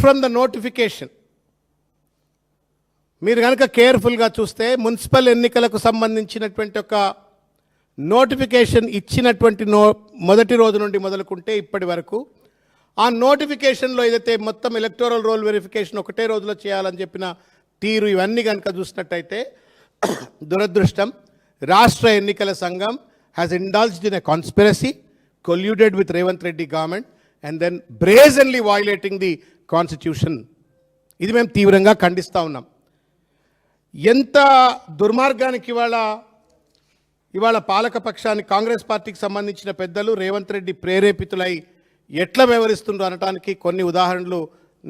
From the notification మీరు కనుక కేర్ఫుల్గా చూస్తే మున్సిపల్ ఎన్నికలకు సంబంధించినటువంటి ఒక నోటిఫికేషన్ ఇచ్చినటువంటి మొదటి రోజు నుండి మొదలుకుంటే ఇప్పటి వరకు ఆ నోటిఫికేషన్లో ఏదైతే మొత్తం ఎలక్టోరల్ రోల్ వెరిఫికేషన్ ఒకటే రోజులో చేయాలని చెప్పిన తీరు ఇవన్నీ కనుక చూసినట్టయితే దురదృష్టం రాష్ట్ర ఎన్నికల సంఘం has indulged in a conspiracy colluded with Revanth Reddy government and then brazenly violating the constitution. ఇది మేము తీవ్రంగా ఖండిస్తూ ఉన్నాం. ఎంత దుర్మార్గానికి ఇవాళ పాలకపక్షానికి కాంగ్రెస్ పార్టీకి సంబంధించిన పెద్దలు రేవంత్ రెడ్డి ప్రేరేపితులై ఎట్లా వ్యవహరిస్తుండ్రు అనడానికి కొన్ని ఉదాహరణలు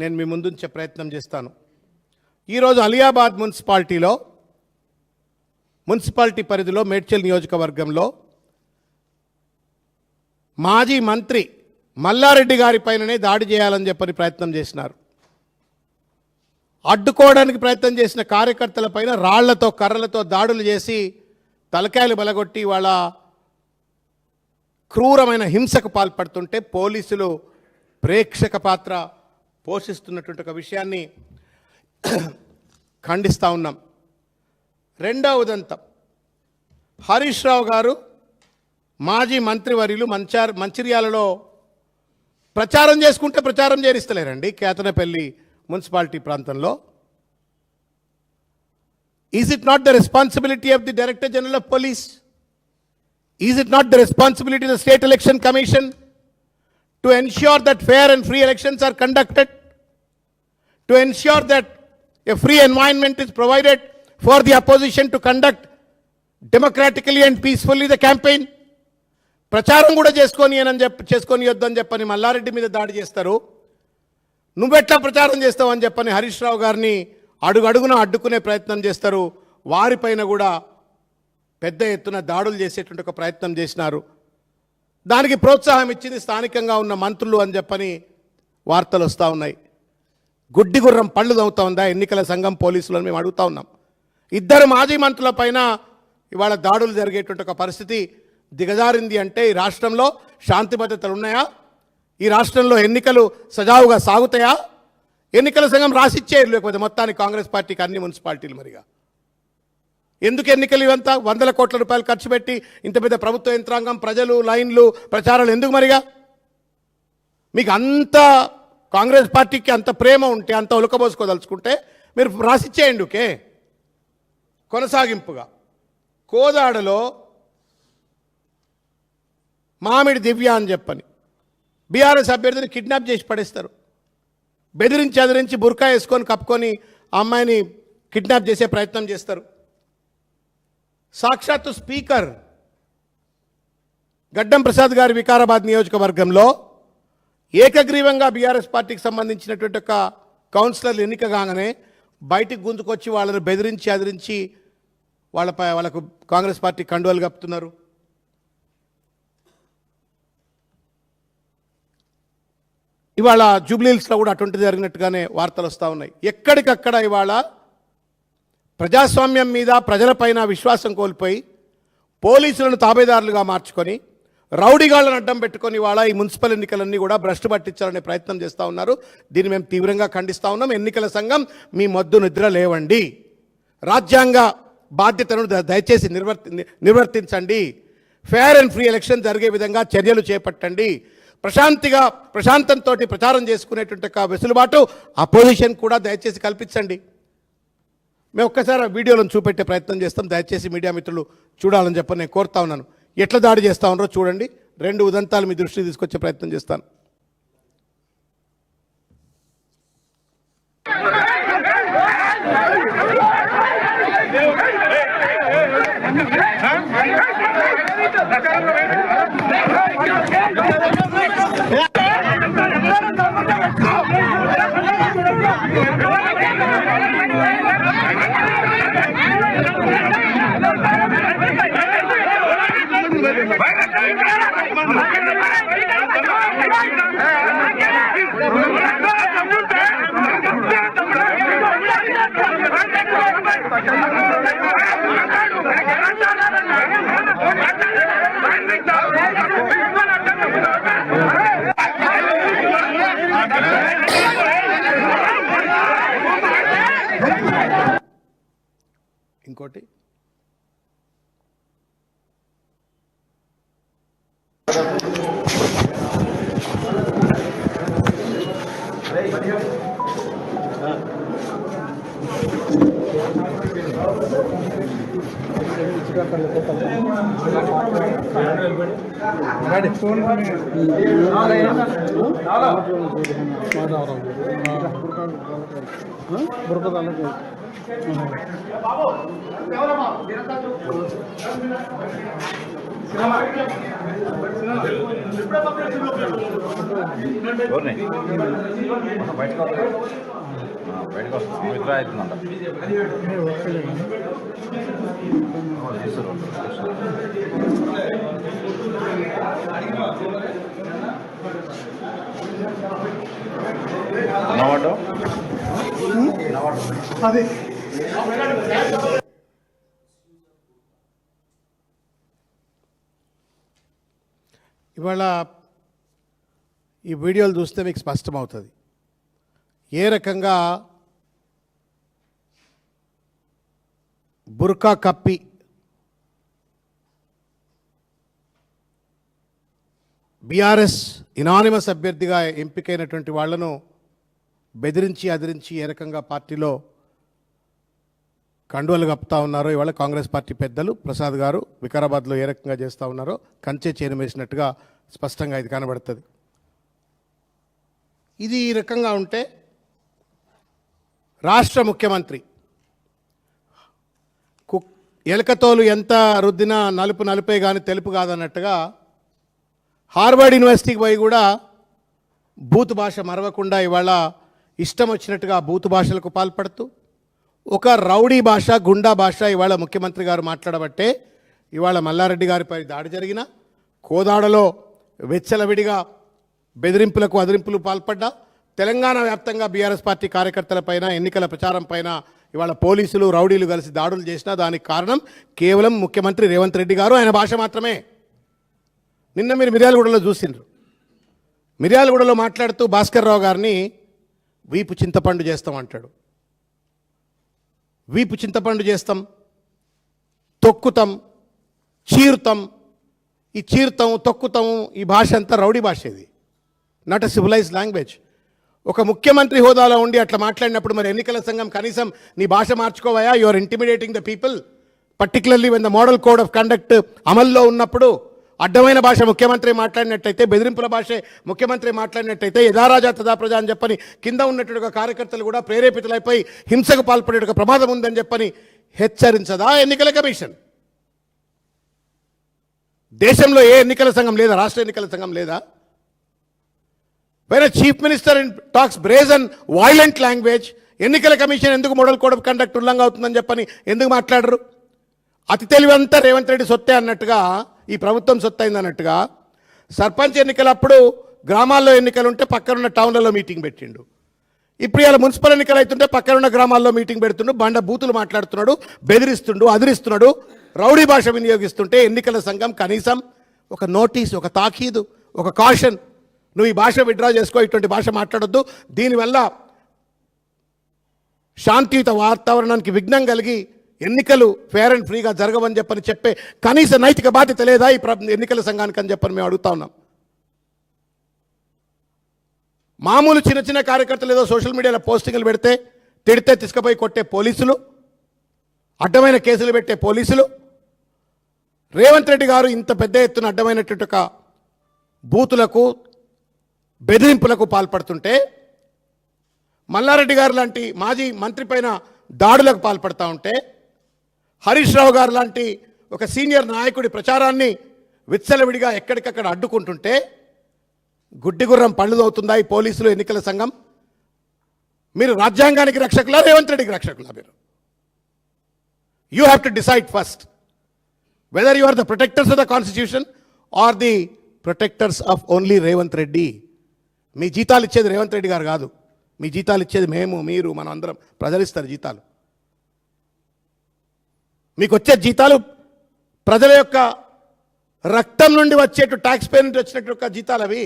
నేను మీ ముందుంచే ప్రయత్నం చేస్తాను. ఈరోజు అలియాబాద్ మున్సిపాలిటీ పరిధిలో మేడ్చల్ నియోజకవర్గంలో మాజీ మంత్రి మల్లారెడ్డి గారి పైననే దాడి చేయాలని చెప్పని ప్రయత్నం చేసినారు. అడ్డుకోవడానికి ప్రయత్నం చేసిన కార్యకర్తల పైన రాళ్లతో కర్రలతో దాడులు చేసి తలకాయలు బలగొట్టి వాళ్ళ క్రూరమైన హింసకు పాల్పడుతుంటే పోలీసులు ప్రేక్షక పాత్ర పోషిస్తున్నటువంటి ఒక విషయాన్ని ఖండిస్తూ ఉన్నాం. రెండవ ఉదంతం, హరీష్ రావు గారు మాజీ మంత్రివర్యులు మంచిర్యాలలో ప్రచారం చేసుకుంటే ప్రచారం చేరిస్తలేరండి. కేతనపల్లి మున్సిపాలిటీ ప్రాంతంలో is it not the responsibility of the director general of police? Is it not the responsibility of the state election commission to ensure that fair and free elections are conducted, to ensure that a free environment is provided for the opposition to conduct democratically and peacefully the campaign? ప్రచారం కూడా చేసుకొనియొద్దని చెప్పని మల్లారెడ్డి మీద దాడి చేస్తారు. నువ్వెట్లా ప్రచారం చేస్తావు అని చెప్పని హరీష్ రావు గారిని అడుగడుగున అడ్డుకునే ప్రయత్నం చేస్తారు. వారిపైన కూడా పెద్ద ఎత్తున దాడులు చేసేటువంటి ఒక ప్రయత్నం చేసినారు. దానికి ప్రోత్సాహం ఇచ్చింది స్థానికంగా ఉన్న మంత్రులు అని చెప్పని వార్తలు వస్తూ ఉన్నాయి. గుడ్డి గుర్రం పళ్ళు తవ్వుతా ఉందా ఎన్నికల సంఘం పోలీసులను మేము అడుగుతా ఉన్నాం. ఇద్దరు మాజీ మంత్రుల పైన ఇవాళ దాడులు జరిగేటువంటి ఒక పరిస్థితి దిగజారింది అంటే ఈ రాష్ట్రంలో శాంతి భద్రతలు ఉన్నాయా? ఈ రాష్ట్రంలో ఎన్నికలు సజావుగా సాగుతాయా? ఎన్నికల సంఘం రాసిచ్చేయరు, లేకపోతే మొత్తానికి కాంగ్రెస్ పార్టీకి అన్ని మున్సిపాలిటీలు మరిగా ఎందుకు ఎన్నికలు ఇవంతా 100 కోట్ల రూపాయలు ఖర్చు పెట్టి ఇంత పెద్ద ప్రభుత్వ యంత్రాంగం, ప్రజలు, లైన్లు, ప్రచారాలు ఎందుకు మరిగా? మీకు అంత కాంగ్రెస్ పార్టీకి అంత ప్రేమ ఉంటే, అంత ఉలకబోసుకోదలుచుకుంటే మీరు రాసిచ్చేయండి. ఓకే. కొనసాగింపుగా కోదాడలో మామిడి దివ్య అని చెప్పని బీఆర్ఎస్ అభ్యర్థిని కిడ్నాప్ చేసి పడేస్తారు. బెదిరించి బుర్కా వేసుకొని కప్పుకొని ఆ అమ్మాయిని కిడ్నాప్ చేసే ప్రయత్నం చేస్తారు. సాక్షాత్తు స్పీకర్ గడ్డం ప్రసాద్ గారి వికారాబాద్ నియోజకవర్గంలో ఏకగ్రీవంగా బీఆర్ఎస్ పార్టీకి సంబంధించినటువంటి ఒక కౌన్సిలర్లు ఎన్నిక కాగానే బయటికి గుంజుకొచ్చి వాళ్ళని బెదిరించి వాళ్ళకు కాంగ్రెస్ పార్టీ కండువాలు కప్పుతున్నారు. ఇవాళ జూబ్లీహిల్స్లో కూడా అటువంటిది జరిగినట్టుగానే వార్తలు వస్తూ ఉన్నాయి. ఎక్కడికక్కడ ఇవాళ ప్రజాస్వామ్యం మీద ప్రజలపైన విశ్వాసం కోల్పోయి పోలీసులను తాబేదారులుగా మార్చుకొని రౌడీగాళ్లను అడ్డం పెట్టుకొని ఇవాళ ఈ మున్సిపల్ ఎన్నికలన్నీ కూడా భ్రష్టు పట్టించాలనే ప్రయత్నం చేస్తూ ఉన్నారు. దీన్ని మేము తీవ్రంగా ఖండిస్తూ ఉన్నాం. ఎన్నికల సంఘం మీ మొద్దు నిద్ర లేవండి, రాజ్యాంగ బాధ్యతను దయచేసి నిర్వర్తించండి, ఫేర్ అండ్ ఫ్రీ ఎలక్షన్ జరిగే విధంగా చర్యలు చేపట్టండి, ప్రశాంతంతో ప్రచారం చేసుకునేటువంటి ఒక వెసులుబాటు అపోజిషన్ కూడా దయచేసి కల్పించండి. మేము ఒక్కసారి వీడియోలను చూపెట్టే ప్రయత్నం చేస్తాం. దయచేసి మీడియా మిత్రులు చూడాలని చెప్పి నేను కోరుతా ఉన్నాను. ఎట్లా దాడి చేస్తూ ఉన్నారో చూడండి. 2 ఉదంతాలు మీ దృష్టికి తీసుకొచ్చే ప్రయత్నం చేస్తాను. ఇంకోటి. బయటకు వస్తుంది విత్డ్రా అవుతుందంట. అది ఇవాళ ఈ వీడియోలు చూస్తే మీకు స్పష్టమవుతుంది ఏ రకంగా బుర్కా కప్పి బీఆర్ఎస్ ఇనానిమస్ అభ్యర్థిగా ఎంపికైనటువంటి వాళ్లను బెదిరించి అదిరించి ఏ రకంగా పార్టీలో కండువలు కప్పుతా ఉన్నారో ఇవాళ కాంగ్రెస్ పార్టీ పెద్దలు ప్రసాద్ గారు వికారాబాద్లో ఏ రకంగా చేస్తూ ఉన్నారో కంచె చేరమేసినట్టుగా స్పష్టంగా ఇది కనబడుతుంది. ఇది ఈ రకంగా ఉంటే రాష్ట్ర ముఖ్యమంత్రి ఎలకతోలు ఎంత రుద్దినా నలుపు నలుపే కానీ తెలుపు కాదన్నట్టుగా హార్వర్డ్ యూనివర్సిటీకి పోయి కూడా బూత్ భాష మరవకుండా ఇవాళ ఇష్టం వచ్చినట్టుగా బూత్ భాషలకు పాల్పడుతూ ఒక రౌడీ భాష గుండా భాష ఇవాళ ముఖ్యమంత్రి గారు మాట్లాడబట్టే ఇవాళ మల్లారెడ్డి గారిపై దాడి జరిగిన కోదాడలో వెచ్చలవిడిగా బెదిరింపులకు అదిరింపులు పాల్పడ్డా తెలంగాణ వ్యాప్తంగా బీఆర్ఎస్ పార్టీ కార్యకర్తలపైన ఎన్నికల ప్రచారం పైన ఇవాళ పోలీసులు రౌడీలు కలిసి దాడులు చేసినా దానికి కారణం కేవలం ముఖ్యమంత్రి రేవంత్ రెడ్డి గారు ఆయన భాష మాత్రమే. నిన్న మీరు మిర్యాలగూడలో చూసిండ్రు. మిర్యాలగూడలో మాట్లాడుతూ భాస్కర్ రావు గారిని వీపు చింతపండు చేస్తాం అంటాడు. వీపు చింతపండు చేస్తాం, తొక్కుతాం, చీరుతాం. ఈ చీరుతాం తొక్కుతాం ఈ భాష అంతా రౌడీ భాష. ఇది నాట్ ఎ సివిలైజ్డ్ లాంగ్వేజ్. ఒక ముఖ్యమంత్రి హోదాలో ఉండి అట్లా మాట్లాడినప్పుడు మరి ఎన్నికల సంఘం కనీసం నీ భాష మార్చుకోవయా? You are intimidating the people, particularly when the model code of conduct అమల్లో ఉన్నప్పుడు అడ్డమైన భాష ముఖ్యమంత్రి మాట్లాడినట్టయితే, బెదిరింపుల భాషే ముఖ్యమంత్రి మాట్లాడినట్టయితే యథారాజా తదా ప్రజా అని చెప్పని కింద ఉన్నట్టుగా కార్యకర్తలు కూడా ప్రేరేపితులైపోయి హింసకు పాల్పడే ప్రమాదం ఉందని చెప్పని హెచ్చరించదా ఎన్నికల కమిషన్? దేశంలో ఏ ఎన్నికల సంఘం లేదా? రాష్ట్ర ఎన్నికల సంఘం లేదా? When a chief minister talks brazen, violent language, ఎన్నికల కమిషన్ ఎందుకు మోడల్ కోడ్ ఆఫ్ కండక్ట్ ఉల్లంఘన అవుతుందని చెప్పని ఎందుకు మాట్లాడరు? అతి తెలివంతా రేవంత్ రెడ్డి సొత్తే అన్నట్టుగా, ఈ ప్రభుత్వం సొత్తైంది అన్నట్టుగా సర్పంచ్ ఎన్నికలప్పుడు గ్రామాల్లో ఎన్నికలు ఉంటే పక్కనున్న టౌన్లలో మీటింగ్ పెట్టిండు. ఇప్పుడు ఇలా మున్సిపల్ ఎన్నికలు అవుతుంటే పక్కనున్న గ్రామాల్లో మీటింగ్ పెడుతుండు, బండ బూతులు మాట్లాడుతున్నాడు, బెదిరిస్తుండు, అదిరిస్తున్నాడు, రౌడీ భాష వినియోగిస్తుంటే ఎన్నికల సంఘం కనీసం ఒక నోటీస్, ఒక తాకీదు, ఒక కాషన్, నువ్వు ఈ భాష విత్డ్రా చేసుకో, ఇటువంటి భాష మాట్లాడొద్దు, దీనివల్ల శాంతియుత వాతావరణానికి విఘ్నం కలిగి ఎన్నికలు ఫేర్ అండ్ ఫ్రీగా జరగవని చెప్పని చెప్పే కనీస నైతిక బాధ్యత లేదా ఈ ఎన్నికల సంఘానికి అని చెప్పని మేము అడుగుతా ఉన్నాం. మామూలు చిన్న చిన్న కార్యకర్తలు ఏదో సోషల్ మీడియాలో పోస్టింగ్లు పెడితే తిడితే తీసుకుపోయి కొట్టే పోలీసులు, అడ్డమైన కేసులు పెట్టే పోలీసులు, రేవంత్ రెడ్డి గారు ఇంత పెద్ద ఎత్తున అడ్డమైనటువంటి ఒక బూతులకు బెదిరింపులకు పాల్పడుతుంటే మల్లారెడ్డి గారు లాంటి మాజీ మంత్రి పైన దాడులకు పాల్పడతా ఉంటే, హరీష్ రావు గారు లాంటి ఒక సీనియర్ నాయకుడి ప్రచారాన్ని విచ్చలవిడిగా ఎక్కడికక్కడ అడ్డుకుంటుంటే గుడ్డిగుర్రం పళ్ళు అవుతుందా ఈ పోలీసులు, ఎన్నికల సంఘం? మీరు రాజ్యాంగానికి రక్షకులా, రేవంత్ రెడ్డికి రక్షకులా? మీరు you have to decide first whether you are the protectors of the constitution or the protectors of only Revanth Reddy. మీ జీతాలు ఇచ్చేది రేవంత్ రెడ్డి గారు కాదు, మీ జీతాలు ఇచ్చేది మేము, మీరు, మనం అందరం. ప్రజలు ఇస్తారు జీతాలు. మీకు వచ్చే జీతాలు ప్రజల యొక్క రక్తం నుండి వచ్చేటు ట్యాక్స్ పే నుండి వచ్చినట్టు జీతాలు అవి.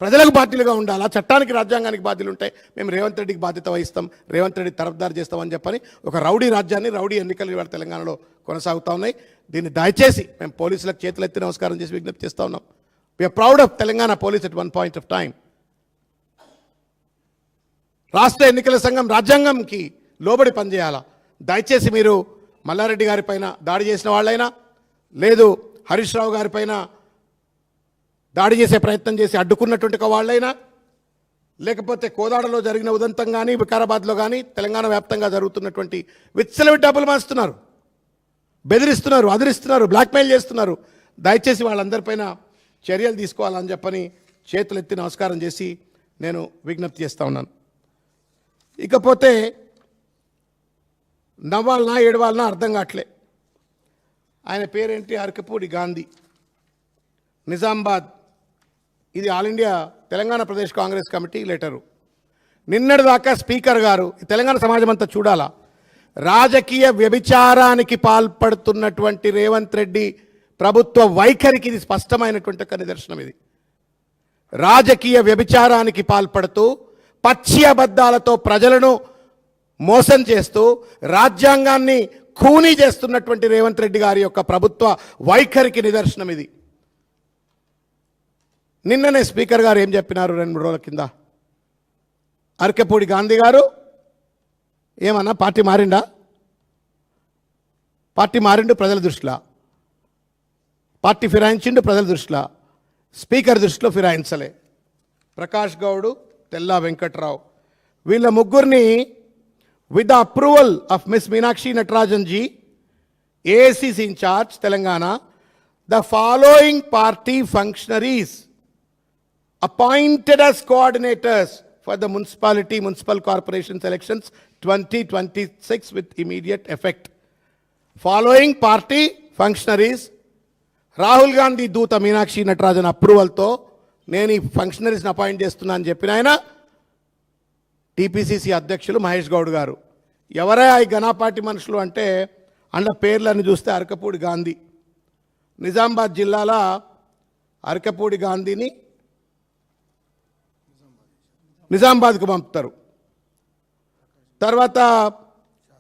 ప్రజలకు బాధ్యులుగా ఉండాలా, చట్టానికి రాజ్యాంగానికి బాధ్యులు ఉంటాయి, మేము రేవంత్ రెడ్డికి బాధ్యత వహిస్తాం, రేవంత్ రెడ్డి తరఫ్దారు చేస్తామని చెప్పని ఒక రౌడీ రాజ్యాన్ని, రౌడీ ఎన్నికలు ఇవాళ తెలంగాణలో కొనసాగుతూ ఉన్నాయి. దీన్ని దయచేసి మేము పోలీసులకు చేతులెత్తి నమస్కారం చేసి విజ్ఞప్తి చేస్తూ ఉన్నాం. We are proud of Telangana police at one point of time. రాష్ట్ర ఎన్నికల సంఘం రాజ్యాంగంకి లోబడి పనిచేయాలా. దయచేసి మీరు మల్లారెడ్డి గారి పైన దాడి చేసిన వాళ్ళైనా, లేదు హరీష్ రావు గారి పైన దాడి చేసే ప్రయత్నం చేసి అడ్డుకున్నటువంటి వాళ్ళైనా, లేకపోతే కోదాడలో జరిగిన ఉదంతం కానీ, వికారాబాద్లో కానీ, తెలంగాణ వ్యాప్తంగా జరుగుతున్నటువంటి విచ్చలవిడి డబ్బులు మారుస్తున్నారు, బెదిరిస్తున్నారు, అదిరిస్తున్నారు, బ్లాక్మెయిల్ చేస్తున్నారు. దయచేసి వాళ్ళందరిపైన చర్యలు తీసుకోవాలని చెప్పని చేతులెత్తి నమస్కారం చేసి నేను విజ్ఞప్తి చేస్తూ ఉన్నాను. ఇకపోతే నవ్వాలనా ఏడవాలనా అర్థం కావట్లే. ఆయన పేరేంటి? అరకపూడి గాంధీ, నిజామాబాద్. ఇది all India Telangana Pradesh Congress committee letter. నిన్నటిదాకా స్పీకర్ గారు తెలంగాణ సమాజం అంతా చూడాలా, రాజకీయ వ్యభిచారానికి పాల్పడుతున్నటువంటి రేవంత్ రెడ్డి ప్రభుత్వ వైఖరికి ఇది స్పష్టమైనటువంటి ఒక నిదర్శనం. ఇది రాజకీయ వ్యభిచారానికి పాల్పడుతూ పచ్చి అబద్ధాలతో ప్రజలను మోసం చేస్తూ రాజ్యాంగాన్ని ఖూనీ చేస్తున్నటువంటి రేవంత్ రెడ్డి గారి యొక్క ప్రభుత్వ వైఖరికి నిదర్శనం ఇది. నిన్ననే స్పీకర్ గారు ఏం చెప్పినారు 2-3 రోజుల కింద? అరకపూడి గాంధీ గారు ఏమన్నా పార్టీ మారిండా? పార్టీ మారిండు ప్రజల దృష్టిలో, పార్టీ ఫిరాయించిండు ప్రజల దృష్టిలో, స్పీకర్ దృష్టిలో ఫిరాయించలే. ప్రకాష్ గౌడ్, తెల్లా వెంకట్రావు, వీళ్ళ ముగ్గురిని with the approval of Ms. Meenakshi Natarajan ji, AACC in charge, Telangana, the following party functionaries appointed as coordinators for the municipal corporations elections 2026 with immediate effect. Following party functionaries, Rahul Gandhi దూత మీనాక్షి నటరాజన్ అప్రూవల్తో నేను ఈ ఫంక్షనరీస్ని appoint చేస్తున్నా అని చెప్పిన ఆయన TPCC అధ్యక్షులు మహేష్ గౌడ్ గారు. ఎవరే ఈ ఘనాపాటి మనుషులు అంటే అందులో పేర్లను చూస్తే అరకపూడి గాంధీ, నిజామాబాద్ జిల్లాలో అరకపూడి గాంధీని నిజామాబాద్కు పంపుతారు. తర్వాత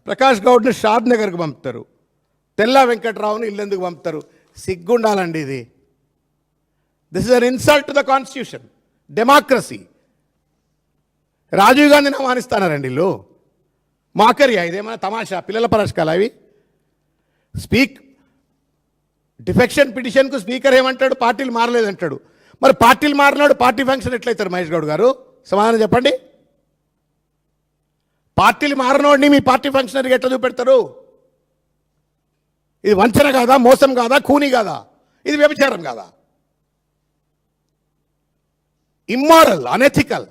ప్రకాష్ గౌడ్ని షాద్ నగర్కి పంపుతారు. తెల్లా వెంకట్రావుని ఇల్లెందుకు పంపుతారు? సిగ్గుండాలండి ఇది. This is an insult to the constitution, democracy. Rajiv గాంధీని అవమానిస్తానారండి వీళ్ళు. మాకరియా ఇదేమన్నా తమాషా, పిల్లల పరస్కాలు అవి? డిఫెక్షన్ పిటిషన్కు స్పీకర్ ఏమంటాడు? పార్టీలు మారలేదంటాడు. మరి పార్టీలు మారినాడు పార్టీ ఫంక్షన్ ఎట్లయితారు మహేష్ గౌడ్ గారు? సమాధానం చెప్పండి. పార్టీలు మారినోడిని మీ పార్టీ ఫంక్షనరీకి ఎట్లా చూపెడతారు? ఇది వంచన కాదా? మోసం కాదా? ఖూనీ కాదా? ఇది వ్యభిచారం కాదా? Immoral, unethical.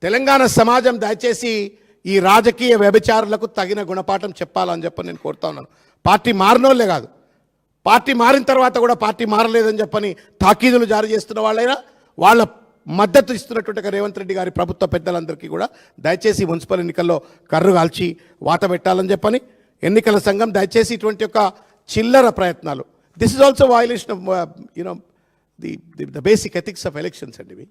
తెలంగాణ సమాజం దయచేసి ఈ రాజకీయ వ్యభిచారులకు తగిన గుణపాఠం చెప్పాలని చెప్పని నేను కోరుతా ఉన్నాను. పార్టీ మారినోళ్ళే కాదు, పార్టీ మారిన తర్వాత కూడా పార్టీ మారలేదని చెప్పని తాకీదులు జారీ చేస్తున్న వాళ్ళైనా, వాళ్ళ మద్దతు ఇస్తున్నటువంటి రేవంత్ రెడ్డి గారి ప్రభుత్వ పెద్దలందరికీ కూడా దయచేసి మున్సిపల్ ఎన్నికల్లో కర్రు కాల్చి వాత పెట్టాలని చెప్పని ఎన్నికల సంఘం దయచేసి ఇటువంటి యొక్క చిల్లర ప్రయత్నాలు, this is also violation of you know the basic ethics of elections అండి ఇవి.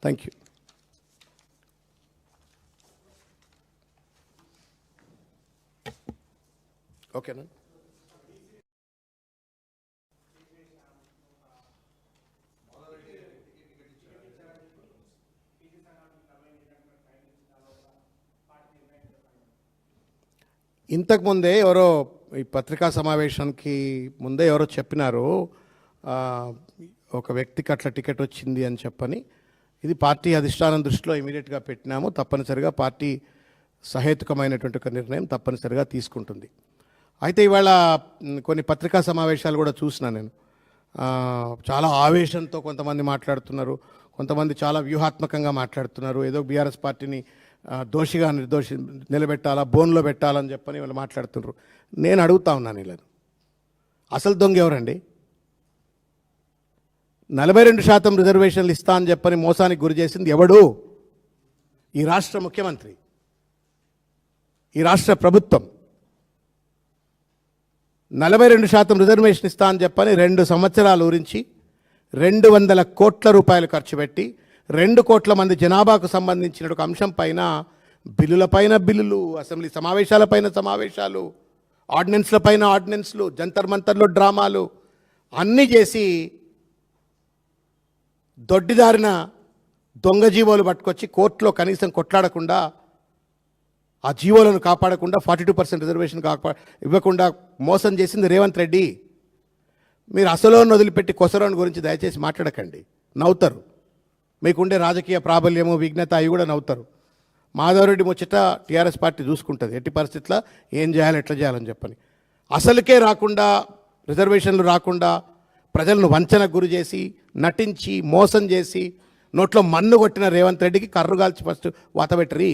Thank you. ఓకేనా? ఇంతకుముందే ఎవరో ఈ పత్రికా సమావేశానికి ముందే ఎవరో చెప్పినారు, ఒక వ్యక్తికి అట్లా టికెట్ వచ్చింది అని చెప్పని. ఇది పార్టీ అధిష్టానం దృష్టిలో ఇమీడియట్గా పెట్టినాము. తప్పనిసరిగా పార్టీ సహేతుకమైనటువంటి ఒక నిర్ణయం తప్పనిసరిగా తీసుకుంటుంది. అయితే ఇవాళ కొన్ని పత్రికా సమావేశాలు కూడా చూసినా నేను. చాలా ఆవేశంతో కొంతమంది మాట్లాడుతున్నారు, కొంతమంది చాలా వ్యూహాత్మకంగా మాట్లాడుతున్నారు. ఏదో బీఆర్ఎస్ పార్టీని దోషిగా నిలబెట్టాలా, బోన్లో పెట్టాలని చెప్పని వాళ్ళు మాట్లాడుతున్నారు. నేను అడుగుతా ఉన్నాను వీళ్ళను, అసలు దొంగ ఎవరండి? 42% రిజర్వేషన్లు ఇస్తా అని చెప్పని మోసానికి గురి చేసింది ఎవడు? ఈ రాష్ట్ర ముఖ్యమంత్రి, ఈ రాష్ట్ర ప్రభుత్వం. 42% రిజర్వేషన్ ఇస్తా అని చెప్పని 2 సంవత్సరాలు ఊరించి 200 కోట్ల రూపాయలు ఖర్చు పెట్టి 2 కోట్ల మంది జనాభాకు సంబంధించిన ఒక అంశం పైన బిల్లులపైన బిల్లులు, అసెంబ్లీ సమావేశాలపైన సమావేశాలు, ఆర్డినెన్స్లపైన ఆర్డినెన్స్లు, జంతర్ మంతర్లో డ్రామాలు అన్నీ చేసి దొడ్డిదారిన దొంగ జీవోలు పట్టుకొచ్చి కోర్టులో కనీసం కొట్లాడకుండా ఆ జీవోలను కాపాడకుండా 42% రిజర్వేషన్ ఇవ్వకుండా మోసం చేసింది రేవంత్ రెడ్డి. మీరు అసలోని వదిలిపెట్టి కొసరోని గురించి దయచేసి మాట్లాడకండి. నవ్వుతారు, మీకుండే రాజకీయ ప్రాబల్యము విఘ్నత అవి కూడా నవ్వుతారు. మాధవరెడ్డి ముచ్చట టీఆర్ఎస్ పార్టీ చూసుకుంటుంది, ఎట్టి పరిస్థితుల్లో ఏం చేయాలి ఎట్లా చేయాలని చెప్పని. అసలుకే రాకుండా రిజర్వేషన్లు రాకుండా ప్రజలను వంచనకు గురి చేసి నటించి మోసం చేసి నోట్లో మన్ను కొట్టిన రేవంత్ రెడ్డికి కర్రు కాల్చి ఫస్ట్ వాతబెట్టరి.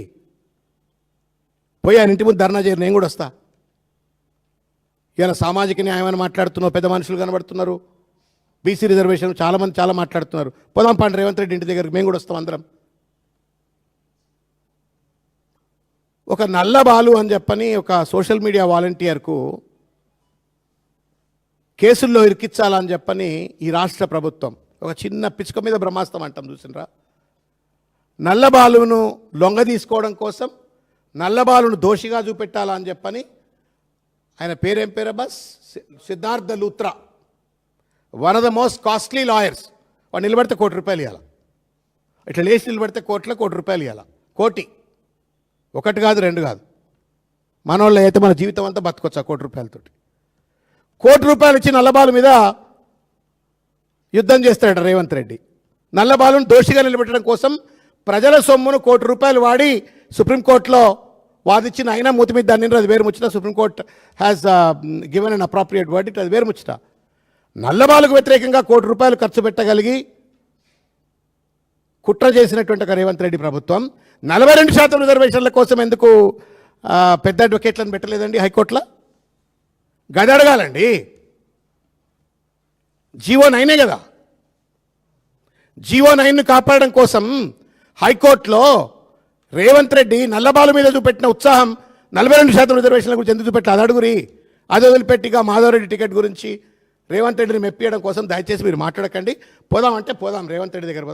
పోయి ఆయన ఇంటి ముందు ధర్నా చేయరు, నేను కూడా వస్తా. ఇలా సామాజిక న్యాయం అని మాట్లాడుతున్నావు, పెద్ద మనుషులు కనబడుతున్నారు. బీసీ రిజర్వేషన్ చాలామంది చాలా మాట్లాడుతున్నారు. పోదాం పండి రేవంత్ రెడ్డి ఇంటి దగ్గరికి, మేము కూడా వస్తాం అందరం. ఒక నల్ల బాలు అని చెప్పని ఒక సోషల్ మీడియా వాలంటీర్కు కేసుల్లో ఇరికించాలని చెప్పని ఈ రాష్ట్ర ప్రభుత్వం ఒక చిన్న పిచ్చుక మీద బ్రహ్మాస్తం అంటాం చూసినరా. నల్లబాలును లొంగ తీసుకోవడం కోసం నల్లబాలును దోషిగా చూపెట్టాలని చెప్పని ఆయన పేరేం పేరు bus Siddhartha Luthra, one of the most costly lawyers. వాడు నిలబడితే ₹1 ఇవ్వాలి, ఇట్లా లేచి నిలబడితే కోర్టులో ₹1 ఇవ్వాలి. కోటి, 1 కాదు 2 కాదు. మనోళ్ళు అయితే మన జీవితం అంతా బతకొచ్చు ఆ ₹1 ₹1 ఇచ్చి నల్లబాలు మీద యుద్ధం చేస్తాడట రేవంత్ రెడ్డి. నల్లబాలును దోషిగా నిలబెట్టడం కోసం ప్రజల సొమ్మును ₹1 వాడి సుప్రీంకోర్టులో వాదించిన అయినా మూతి మీద దాన్ని అది వేరు ముచ్చట. Supreme court has given an appropriate verdict, అది వేరు ముచ్చట. నల్లబాలుకు వ్యతిరేకంగా ₹1 ఖర్చు పెట్టగలిగి కుట్ర చేసినటువంటి ఒక రేవంత్ రెడ్డి ప్రభుత్వం 42% రిజర్వేషన్ల కోసం ఎందుకు పెద్ద అడ్వకేట్లను పెట్టలేదండి హైకోర్టులో? గది అడగాలండి. జీవో 9 కదా, జీవో 9ను కాపాడడం కోసం హైకోర్టులో రేవంత్ రెడ్డి నల్లబాలు మీద చూపెట్టిన ఉత్సాహం 42% రిజర్వేషన్ల గురించి ఎందుకు చూపెట్టాలి? అది అడుగురి. అది వదిలిపెట్టిగా మాధవరెడ్డి టికెట్ గురించి రేవంత్ రెడ్డిని మెప్పియడం కోసం దయచేసి మీరు మాట్లాడకండి. పోదామంటే పోదాం, రేవంత్ రెడ్డి దగ్గర పోదాం.